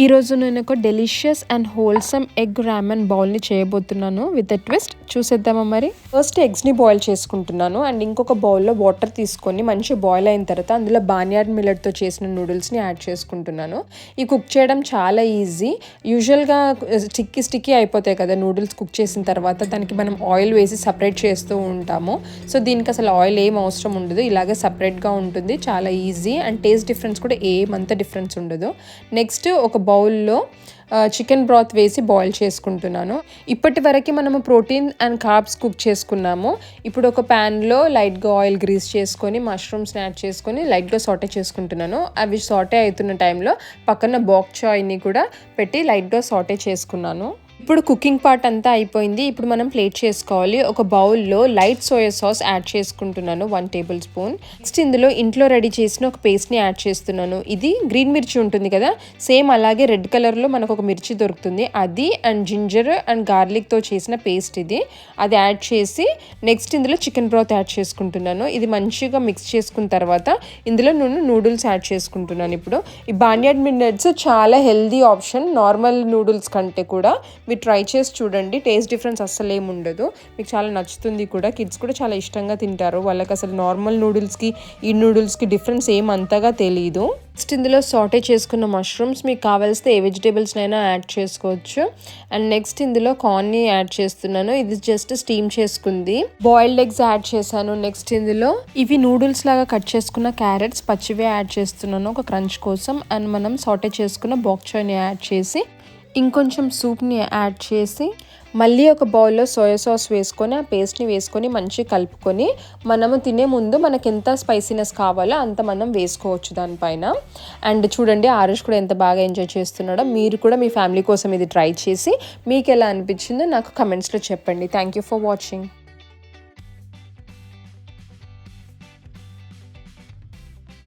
ఈరోజు నేను ఒక డెలిషియస్ అండ్ హోల్సమ్ ఎగ్ రామెన్ బౌల్ని చేయబోతున్నాను విత్ ఎ ట్విస్ట్. చూసేద్దామా మరి. ఫస్ట్ ఎగ్స్ని బాయిల్ చేసుకుంటున్నాను అండ్ ఇంకొక బౌల్లో వాటర్ తీసుకొని మంచి బాయిల్ అయిన తర్వాత అందులో బార్న్యార్డ్ మిల్లెట్తో చేసిన నూడిల్స్ని యాడ్ చేసుకుంటున్నాను. ఈ కుక్ చేయడం చాలా ఈజీ. యూజువల్గా స్టిక్కీ అయిపోతాయి కదా నూడిల్స్ కుక్ చేసిన తర్వాత, దానికి మనం ఆయిల్ వేసి సపరేట్ చేస్తూ ఉంటాము. సో దీనికి అసలు ఆయిల్ ఏం అవసరం ఉండదు, ఇలాగే సపరేట్గా ఉంటుంది. చాలా ఈజీ అండ్ టేస్ట్ డిఫరెన్స్ కూడా ఏమంత డిఫరెన్స్ ఉండదు. నెక్స్ట్ ఒక బౌల్లో చికెన్ బ్రాత్ వేసి బాయిల్ చేసుకుంటున్నాను. ఇప్పటి వరకు మనము ప్రోటీన్ అండ్ కార్బ్స్ కుక్ చేసుకున్నాము. ఇప్పుడు ఒక ప్యాన్లో లైట్గా ఆయిల్ గ్రీస్ చేసుకొని మష్రూమ్స్ని యాడ్ చేసుకొని లైట్గా సాటే చేసుకుంటున్నాను. అవి సాటే అవుతున్న టైంలో పక్కన బాక్ చాయ్ని కూడా పెట్టి లైట్గా సాటే చేసుకున్నాను. ఇప్పుడు కుకింగ్ పార్ట్ అంతా అయిపోయింది. ఇప్పుడు మనం ప్లేట్ చేసుకోవాలి. ఒక బౌల్లో లైట్ సోయా సాస్ యాడ్ చేసుకుంటున్నాను 1 టేబుల్ స్పూన్. నెక్స్ట్ ఇందులో ఇంట్లో రెడీ చేసిన ఒక పేస్ట్ని యాడ్ చేస్తున్నాను. ఇది గ్రీన్ మిర్చి ఉంటుంది కదా, సేమ్ అలాగే రెడ్ కలర్లో మనకు ఒక మిర్చి దొరుకుతుంది, అది అండ్ జింజర్ అండ్ గార్లిక్తో చేసిన పేస్ట్ ఇది. అది యాడ్ చేసి నెక్స్ట్ ఇందులో చికెన్ బ్రాత్ యాడ్ చేసుకుంటున్నాను. ఇది మంచిగా మిక్స్ చేసుకున్న తర్వాత ఇందులో నేను నూడిల్స్ యాడ్ చేసుకుంటున్నాను. ఇప్పుడు ఈ బార్న్యార్డ్ మిల్లెట్స్ చాలా హెల్దీ ఆప్షన్ నార్మల్ నూడిల్స్ కంటే కూడా. మీరు ట్రై చేసి చూడండి, టేస్ట్ డిఫరెన్స్ అస్సలు ఏమి ఉండదు, మీకు చాలా నచ్చుతుంది కూడా. కిడ్స్ కూడా చాలా ఇష్టంగా తింటారు. వాళ్ళకి అసలు నార్మల్ నూడిల్స్కి ఈ నూడిల్స్కి డిఫరెన్స్ ఏం అంతగా తెలియదు. నెక్స్ట్ ఇందులో సాటే చేసుకున్న మష్రూమ్స్, మీకు కావాల్సిన ఏ వెజిటేబుల్స్నైనా యాడ్ చేసుకోవచ్చు. అండ్ నెక్స్ట్ ఇందులో కార్న్ని యాడ్ చేస్తున్నాను. ఇది జస్ట్ స్టీమ్ చేసుకుంది. బాయిల్డ్ ఎగ్స్ యాడ్ చేశాను. నెక్స్ట్ ఇందులో ఇవి నూడిల్స్ లాగా కట్ చేసుకున్న క్యారెట్స్ పచ్చివే యాడ్ చేస్తున్నాను ఒక క్రంచ్ కోసం. అండ్ మనం సాటే చేసుకున్న బాక్ చాయ్ని యాడ్ చేసి ఇంకొంచెం సూప్ని యాడ్ చేసి మళ్ళీ ఒక బౌల్లో సోయా సాస్ వేసుకొని ఆ పేస్ట్ని వేసుకొని మంచిగా కలుపుకొని మనము తినే ముందు మనకి ఎంత స్పైసీనెస్ కావాలో అంత మనం వేసుకోవచ్చు దానిపైన. అండ్ చూడండి ఆరుష్ కూడా ఎంత బాగా ఎంజాయ్ చేస్తున్నాడో. మీరు కూడా మీ ఫ్యామిలీ కోసం ఇది ట్రై చేసి మీకు ఎలా అనిపించిందో నాకు కమెంట్స్లో చెప్పండి. Thank you for watching.